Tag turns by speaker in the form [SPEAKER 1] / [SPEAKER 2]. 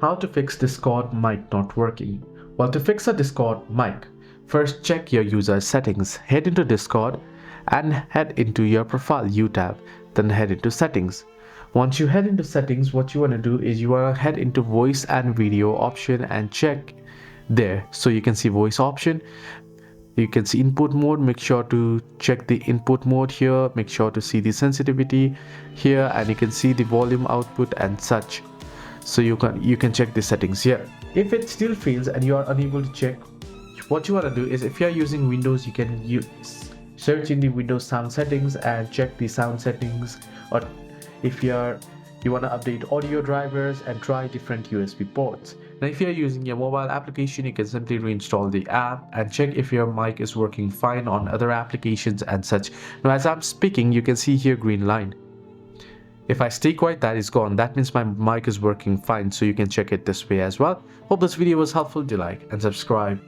[SPEAKER 1] How to fix Discord mic not working? Well, to fix a Discord mic, first check your user settings, head into Discord and head into your profile U tab, then head into settings. Once you head into settings, what you want to do is you want to head into voice and video option and check there. So you can see voice option, you can see input mode. Make sure to check the input mode here, make sure to see the sensitivity here, and you can see the volume output and such. So you can check the settings here. If it still fails and you are unable to check, what you want to do is, if you are using Windows, you can search in the Windows sound settings and check the sound settings, or if you want to update audio drivers and try different USB ports. Now if you are using your mobile application, you can simply reinstall the app and check if your mic is working fine on other applications and such. Now as I'm speaking, you can see here green line. If I stay quiet, that is gone. That means my mic is working fine, so you can check it this way as well. Hope this video was helpful. Do like and subscribe.